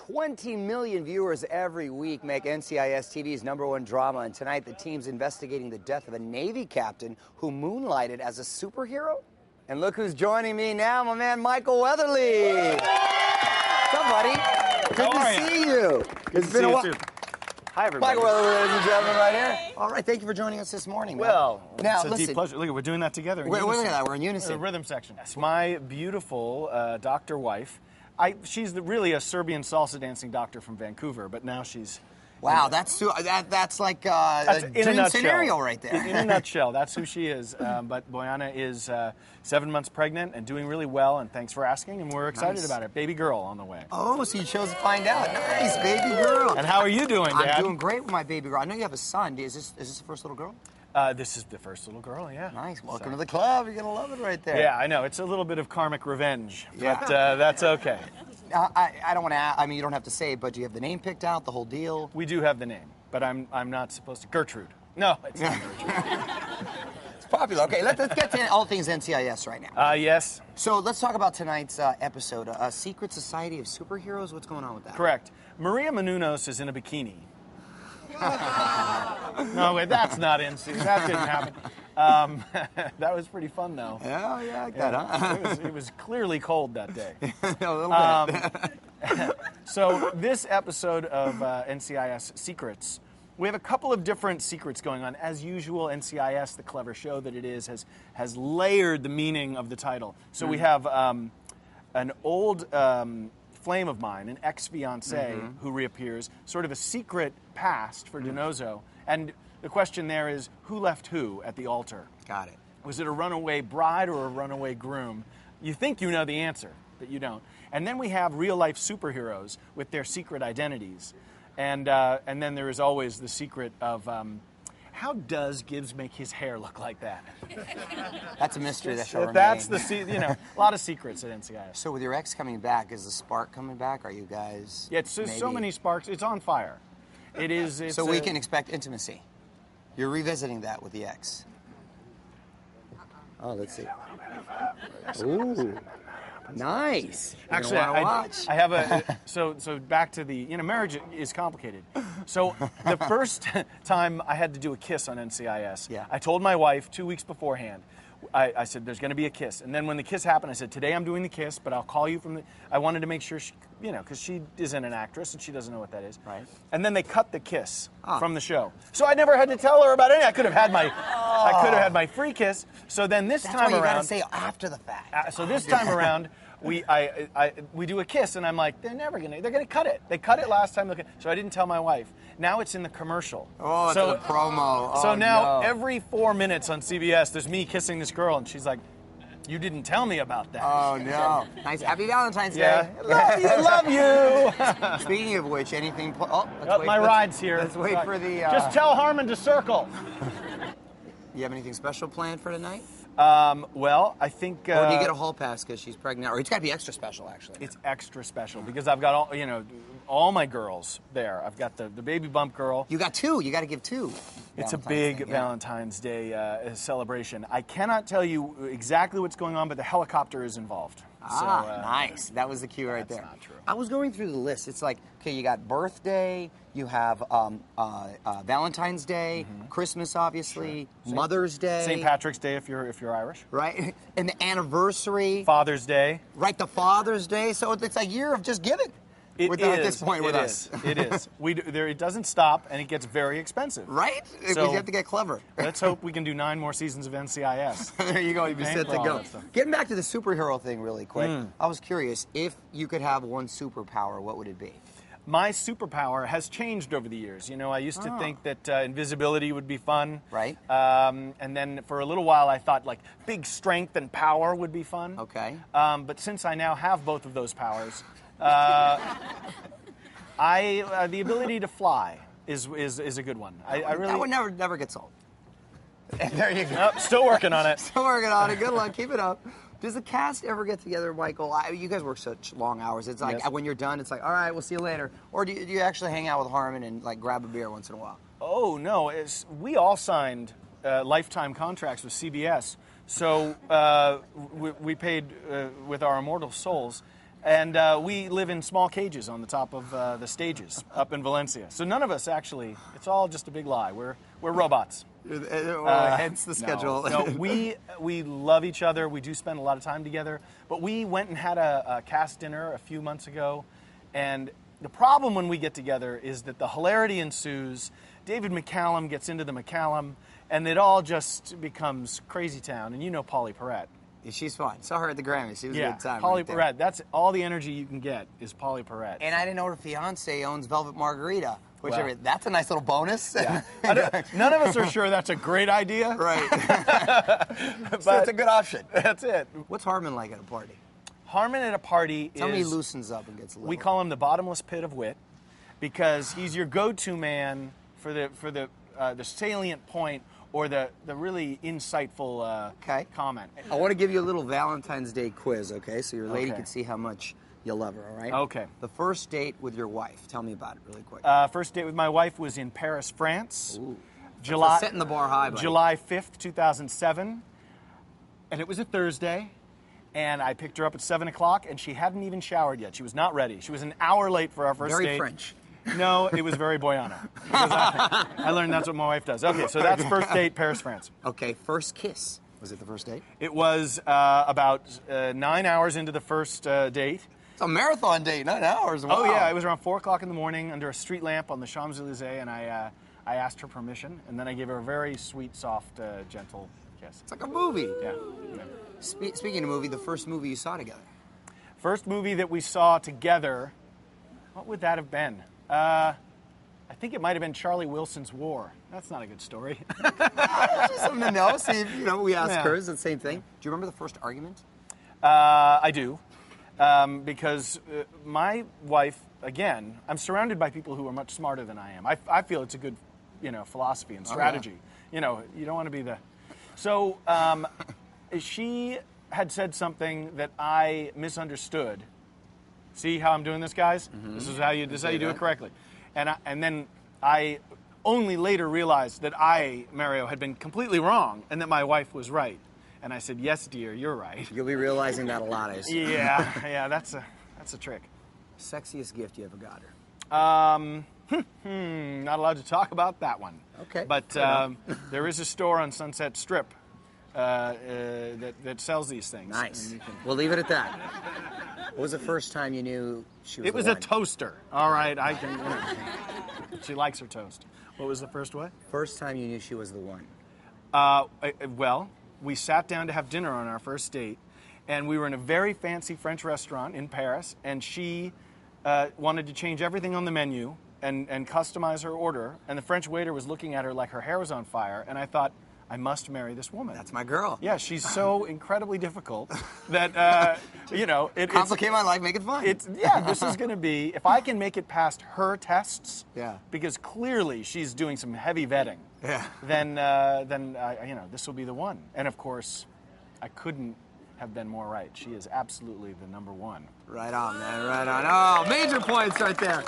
20 million viewers every week make NCIS TV's #1 drama, and tonight the team's investigating the death of a Navy captain who moonlighted as a superhero. And look who's joining me now, my man Michael Weatherly. What's up, buddy? Good to see you. It's been a while. Hi, everybody. Michael Weatherly, ladies and gentlemen, right here. All right, thank you for joining us this morning. Man. Well, now, it's a deep pleasure. Look, we're doing that together. Look at that. We're in unison. The rhythm section. Yes. My beautiful doctor wife. She's really a Serbian salsa dancing doctor from Vancouver, but now she's... Wow, that's like a dream scenario right there. In a nutshell, that's who she is. But Bojana is 7 months pregnant and doing really well, and thanks for asking, and we're excited about it. Baby girl on the way. Oh, so you chose to find out. Nice, baby girl. And how are you doing, Dad? I'm doing great with my baby girl. I know you have a son. Is this the first little girl? This is the first little girl, yeah. Nice. Welcome to the club. You're going to love it right there. Yeah, I know. It's a little bit of karmic revenge, but that's okay. I don't want to. I mean, you don't have to say it, but do you have the name picked out, the whole deal? We do have the name, but I'm not supposed to. Gertrude. No, it's not Gertrude. It's popular. Okay, let's get to all things NCIS right now. Yes. So let's talk about tonight's episode. A secret society of superheroes. What's going on with that? Correct. Maria Menounos is in a bikini. No, wait, that's not NC. That didn't happen. That was pretty fun, though. Yeah, I like that, huh? It was clearly cold that day. A little bit. So this episode of NCIS Secrets, we have a couple of different secrets going on. As usual, NCIS, the clever show that it is, has layered the meaning of the title. So we have an old flame of mine, an ex-fiancé who reappears, sort of a secret past for Donoso. And the question there is, who left who at the altar? Got it. Was it a runaway bride or a runaway groom? You think you know the answer, but you don't. And then we have real-life superheroes with their secret identities. And then there is always the secret of how does Gibbs make his hair look like that? That's a mystery that shall remain. That's a lot of secrets at NCIS. So with your ex coming back, is the spark coming back? Are you guys? Yeah, so many sparks. It's on fire. It is. So we can expect intimacy. You're revisiting that with the ex. Oh, let's see. Ooh. Nice. Actually, I have a so back to the marriage is complicated. So the first time I had to do a kiss on NCIS, I told my wife 2 weeks beforehand. I said there's going to be a kiss, and then when the kiss happened, I said today I'm doing the kiss, but I'll call you from the. I wanted to make sure she, because she isn't an actress and she doesn't know what that is. Right. And then they cut the kiss from the show, so I never had to tell her about anything. I could have had my free kiss. So then this time you around, gotta say after the fact. So this time around. We do a kiss, and I'm like, they're gonna cut it. They cut it last time, so I didn't tell my wife. Now it's in the commercial. Oh, it's a promo. Oh, so now every 4 minutes on CBS, there's me kissing this girl, and she's like, you didn't tell me about that. Oh no! Nice, happy Valentine's Day. Yeah, love you. Speaking of which, anything? My ride's here. Let's wait for the. Just tell Harmon to circle. You have anything special planned for tonight? Well, I think... or do you get a hall pass because she's pregnant? Or it's got to be extra special, actually. It's extra special because I've got all my girls there. I've got the baby bump girl. You got two. You got to give two. It's a big Valentine's Day celebration. I cannot tell you exactly what's going on, but the helicopter is involved. Nice. That was the cue right there. That's not true. I was going through the list. It's like, okay, you got birthday, you have Valentine's Day, Christmas, obviously, Mother's Day, St. Patrick's Day if you're Irish, right? And the anniversary, Father's Day, right? The Father's Day. So it's a year of just giving. At this point with us. It is. It doesn't stop, and it gets very expensive. Right? Because you have to get clever. Let's hope we can do 9 more seasons of NCIS. There you go. You'd be set to go. Getting back to the superhero thing really quick, I was curious, if you could have one superpower, what would it be? My superpower has changed over the years. I used to think that invisibility would be fun. Right. And then for a little while I thought like big strength and power would be fun. Okay. But since I now have both of those powers, the ability to fly is a good one. I really... That would never get sold. There you go. Nope, still working on it. Still working on it. Good luck. Keep it up. Does the cast ever get together, Michael? You guys work such long hours. It's like when you're done, it's like, all right, we'll see you later. Or do you actually hang out with Harmon and like grab a beer once in a while? Oh no, we all signed lifetime contracts with CBS, so we paid with our immortal souls. And we live in small cages on the top of the stages up in Valencia. So none of us actually, it's all just a big lie. We're robots. Hence the schedule. No, we love each other. We do spend a lot of time together. But we went and had a cast dinner a few months ago. And the problem when we get together is that the hilarity ensues. David McCallum gets into the McCallum, and it all just becomes crazy town. And you know Polly Perrette. Yeah, she's fun. Saw her at the Grammys. She was a good time. Polly right there. Perrette. That's all the energy you can get is Polly Perrette. And I didn't know her fiance owns Velvet Margarita. Well. That's a nice little bonus. Yeah. None of us are sure that's a great idea. Right. But So it's a good option. That's it. What's Harmon like at a party? Harmon at a party Tell me he is, loosens up and gets a little. we call him the bottomless pit of wit, because he's your go-to man for the salient point or the really insightful comment. I want to give you a little Valentine's Day quiz, okay? So your lady Okay. can see how much you love her, all right? Okay. The first date with your wife. Tell me about it really quick. First date with my wife was in Paris, France. Ooh. July, Setting the bar high, buddy. July 5th, 2007. And it was a Thursday. And I picked her up at 7 o'clock, and she hadn't even showered yet. She was not ready. She was an hour late for our first Very date. French. No, it was very Boyana. Because I learned that's what my wife does. Okay, so that's first date, Paris, France. Okay, first kiss. Was it the first date? It was about 9 hours into the first date. It's a marathon date, 9 hours. Wow. Oh, yeah, it was around 4 o'clock in the morning under a street lamp on the Champs-Élysées, and I asked her permission, and then I gave her a very sweet, soft, gentle kiss. It's like a movie. Yeah. Speaking of movie, the first movie you saw together. First movie that we saw together, what would that have been? I think it might have been Charlie Wilson's War. That's not a good story. Just something to know. See, if, we asked Yeah. her. It's the same thing. Do you remember the first argument? I do. Because my wife, again, I'm surrounded by people who are much smarter than I am. I feel it's a good, philosophy and strategy. You don't want to be the... So she had said something that I misunderstood. See how I'm doing this, guys? Mm-hmm. This is how you do it correctly. And then I only later realized that Mario, had been completely wrong and that my wife was right. And I said, "Yes, dear, you're right." You'll be realizing that a lot, I assume. Yeah, that's a trick. Sexiest gift you ever got her? Not allowed to talk about that one. Okay. But there is a store on Sunset Strip that sells these things. Nice. We'll leave it at that. What was the first time you knew she was It was the a one? toaster. All right, I can. She likes her toast. What was the first what? First time you knew she was the one. Well, we sat down to have dinner on our first date, and we were in a very fancy French restaurant in Paris, and she wanted to change everything on the menu and customize her order, and the French waiter was looking at her like her hair was on fire, and I thought, I must marry this woman. That's my girl. Yeah, she's so incredibly difficult that, Complicate my life, make it fun. This is going to be, if I can make it past her tests, Yeah. because clearly she's doing some heavy vetting, Yeah. then this will be the one. And of course, I couldn't have been more right. She is absolutely the number one. Right on, man, right on. Oh, major points right there.